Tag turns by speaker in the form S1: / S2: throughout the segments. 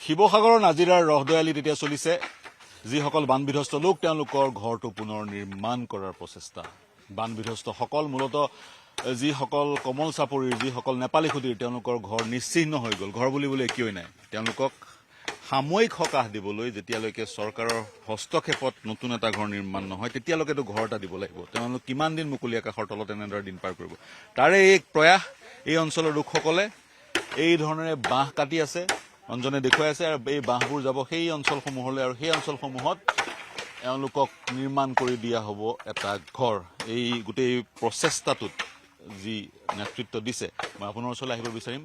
S1: শিৱসাগৰৰ নাজিৰাৰ ৰহদয়ালিত এতিয়া চলিছে যিসকল বানবিধ্বস্ত লোক তেওঁলোকৰ ঘৰটো পুনৰ নিৰ্মাণ কৰাৰ প্ৰচেষ্টা। বানবিধ্বস্তসকল মূলতঃ যিসকল কমল চাপৰিৰ যিসকল নেপালী খুদিৰ তেওঁলোকৰ ঘৰ নিশ্চিহ্ন হৈ গ'ল, ঘৰ বুলিবলৈ একোৱেই নাই। তেওঁলোকক সাময়িক সকাহ দিবলৈ যেতিয়ালৈকে চৰকাৰৰ হস্তক্ষেপত নতুন এটা ঘৰ নিৰ্মাণ নহয় তেতিয়ালৈকেতো ঘৰ এটা দিব লাগিব। তেওঁলোক কিমান দিন মুকলি আকাশৰ তলত এনেদৰে দিন পাৰ কৰিব। তাৰে এক প্ৰয়াস এই অঞ্চলৰ লোকসকলে এই ধৰণেৰে বাঁহ কাটি আছে, অঞ্জনে দেখুৱাই আছে, আৰু এই বাঁহবোৰ যাব সেই অঞ্চলসমূহলৈ আৰু সেই অঞ্চলসমূহত এওঁলোকক নিৰ্মাণ কৰি দিয়া হ'ব এটা ঘৰ। এই গোটেই প্ৰচেষ্টাটোত যি নেতৃত্ব দিছে মই আপোনাৰ ওচৰলৈ আহিব বিচাৰিম।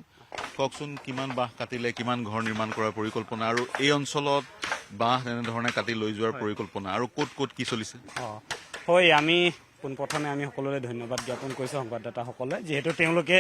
S1: কওকচোন, কিমান বাঁহ কাটিলে, কিমান ঘৰ নিৰ্মাণ কৰাৰ পৰিকল্পনা, আৰু এই অঞ্চলত বাঁহ তেনেধৰণে কাটি লৈ যোৱাৰ পৰিকল্পনা, আৰু ক'ত ক'ত কি চলিছে?
S2: হয়, আমি পোনপ্ৰথমে আমি সকলোৰে ধন্যবাদ জ্ঞাপন কৰিছোঁ সংবাদদাতাসকলে, যিহেতু তেওঁলোকে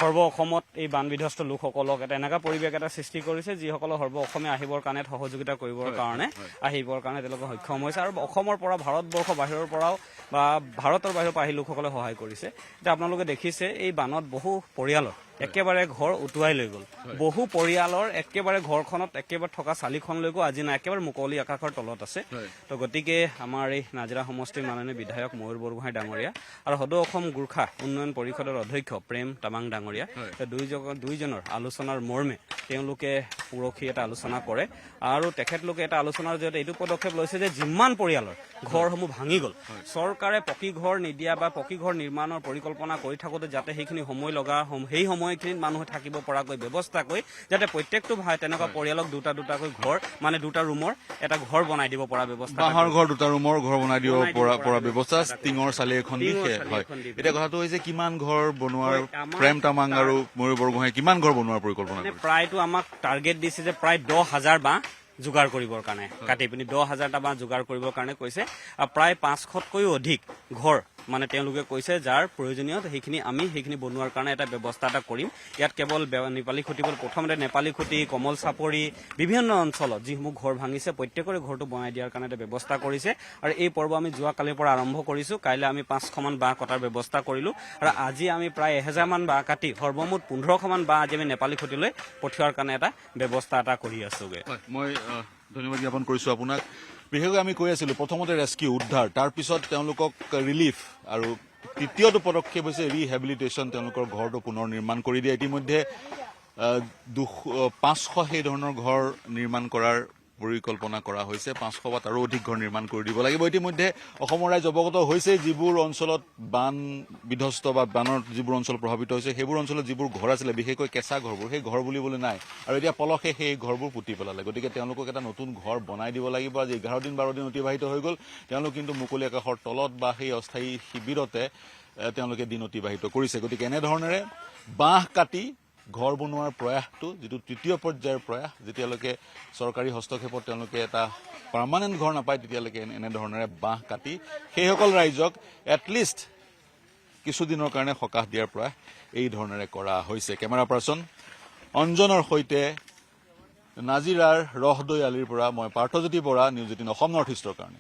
S2: সৰ্ব অসমত এই বানবিধ্বস্ত লোকসকলক এটা এনেকুৱা পৰিৱেশ এটা সৃষ্টি কৰিছে যিসকলক সৰ্ব অসমে আহিবৰ কাৰণে সহযোগিতা কৰিবৰ কাৰণে তেওঁলোকে সক্ষম হৈছে, আৰু অসমৰ পৰা ভাৰতবৰ্ষ বাহিৰৰ পৰাও বা ভাৰতৰ বাহিৰৰ পৰা আহি লোকসকলে সহায় কৰিছে। এতিয়া আপোনালোকে দেখিছে এই বানত বহু পৰিয়ালৰ একেবাৰে ঘৰ উটুৱাই লৈ গ'ল। বহু পৰিয়ালৰ একেবাৰে ঘৰখনত একেবাৰে থকা চালিখনলৈকো আজি নাই, একেবাৰে মুকলি আকাশৰ তলত আছে। তো গতিকে আমাৰ এই নাজিৰা সমষ্টিৰ মাননীয় বিধায়ক ময়ূৰ বৰগোহাঁই ডাঙৰীয়া আৰু সদৌ অসম গোৰ্খা উন্নয়ন পৰিষদৰ অধ্যক্ষ প্ৰেম তামাং ডাঙৰীয়া, দুইজনৰ আলোচনাৰ মৰ্মে তেওঁলোকে পৰহি এটা আলোচনা কৰে, আৰু তেখেতলোকে এটা আলোচনাৰ জৰিয়তে এইটো পদক্ষেপ লৈছে যে যিমান পৰিয়ালৰ ঘৰসমূহ ভাঙি গ'ল, চৰকাৰে পকী ঘৰ নিদিয়া বা পকী ঘৰ নিৰ্মাণৰ পৰিকল্পনা কৰি থাকোঁতে যাতে সেইখিনি সময় লগা সেই সময়খিনিত মানুহে থাকিব পৰাকৈ ব্যৱস্থা কৰি যাতে প্ৰত্যেকটো তেনেকুৱা পৰিয়ালক দুটাকৈ ঘৰ, মানে দুটা ৰুমৰ এটা ঘৰ বনাই দিব পৰা ব্যৱস্থা,
S1: বাঁহৰ ঘৰ, দুটা ৰুমৰ ঘৰ বনাই দিব পৰা ব্যৱস্থা, টিঙৰ চালি এখন দি। হয়, এতিয়া কথাটো হৈছে কিমান ঘৰ বনোৱাৰ প্ৰেম তামাং আৰু ময়ূৰ বৰগোহাঁই কিমান ঘৰ বনোৱাৰ পৰিকল্পনা?
S2: প্ৰায়তো আমাক টাৰ্গেট দিছে যে প্ৰায় 10,000 বাঁহ যোগাৰ কৰিবৰ কাৰণে, কাটি পিনি 10,000টা বাঁহ যোগাৰ কৰিবৰ কাৰণে কৈছে। প্ৰায় 500তকৈও অধিক ঘৰ মানে তেওঁলোকে কৈছে যাৰ প্ৰয়োজনীয় সেইখিনি বনোৱাৰ কাৰণে এটা ব্যৱস্থা এটা কৰিম। ইয়াত কেৱল নেপালী খুঁটি, প্ৰথমতে নেপালী খুঁটি, কমল চাপৰি, বিভিন্ন অঞ্চলত যিসমূহ ঘৰ ভাঙিছে প্ৰত্যেকৰে ঘৰটো বনাই দিয়াৰ কাৰণে এটা ব্যৱস্থা কৰিছে। আৰু এই পৰ্ব আমি যোৱাকালিৰ পৰা আৰম্ভ কৰিছোঁ। কাইলৈ আমি 500মান বাঁহ কটাৰ ব্যৱস্থা কৰিলোঁ, আৰু আজি আমি প্ৰায় 1000মান বাঁহ কাটি সৰ্বমুঠ 1500মান বাঁহ আজি আমি নেপালী খুঁটিলৈ পঠিওৱাৰ কাৰণে এটা ব্যৱস্থা এটা কৰি আছোগৈ।
S1: মই ধন্যবাদ জ্ঞাপন কৰিছোঁ আপোনাক। বিশেষকৈ আমি কৈ আছিলোঁ প্ৰথমতে ৰেস্কিউ উদ্ধাৰ, তাৰপিছত তেওঁলোকক ৰিলিফ, আৰু তৃতীয়টো পদক্ষেপ হৈছে ৰিহেবিলিটেশ্যন, তেওঁলোকৰ ঘৰটো পুনৰ নিৰ্মাণ কৰি দিয়ে। ইতিমধ্যে 500 সেই ধৰণৰ ঘৰ নিৰ্মাণ কৰাৰ পৰিকল্পনা কৰা হৈছে। 500 বা তাৰো অধিক ঘৰ নিৰ্মাণ কৰি দিব লাগিব। ইতিমধ্যে অসমৰ ৰাইজ অৱগত হৈছে যিবোৰ অঞ্চলত বান বিধ্বস্ত বা বানৰ যিবোৰ অঞ্চল প্ৰভাৱিত হৈছে সেইবোৰ অঞ্চলত যিবোৰ ঘৰ আছিলে, বিশেষকৈ কেঁচা ঘৰবোৰ, সেই ঘৰ বুলিবলৈ নাই, আৰু এতিয়া পলসে সেই ঘৰবোৰ পুতি পেলালে। গতিকে তেওঁলোকক এটা নতুন ঘৰ বনাই দিব লাগিব। আজি 11 দিন 12 দিন অতিবাহিত হৈ গ'ল, তেওঁলোক কিন্তু মুকলি আকাশৰ তলত বা সেই অস্থায়ী শিবিৰতে তেওঁলোকে দিন অতিবাহিত কৰিছে। গতিকে এনেধৰণেৰে বাঁহ কাটি ঘৰ বনোৱাৰ প্ৰয়াসটো, যিটো তৃতীয় পৰ্যায়ৰ প্ৰয়াস, যেতিয়ালৈকে চৰকাৰী হস্তক্ষেপত তেওঁলোকে এটা পাৰ্মানেণ্ট ঘৰ নাপায় তেতিয়ালৈকে এনেধৰণেৰে বাঁহ কাটি সেইসকল ৰাইজক এটলিষ্ট কিছুদিনৰ কাৰণে সকাহ দিয়াৰ প্ৰয়াস এই ধৰণেৰে কৰা হৈছে। কেমেৰা পাৰ্চন অঞ্জনৰ সৈতে নাজিৰাৰ ৰহদয়ালিৰ পৰা মই পাৰ্থজ্যোতি বৰা, নিউজ 18 অসম নৰ্থ ইষ্টৰ কাৰণে।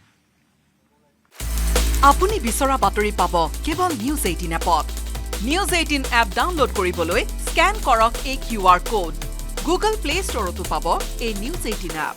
S3: আপুনি বিচৰা বাতৰি পাব কেৱল নিউজ 18 এপত। নিউজ 18 এপ ডাউনলোড কৰিবলৈ স্কেন কৰক এই QR কোড। গুগল প্লে ষ্টৰতো পাব এই নিউজ 18 এপ।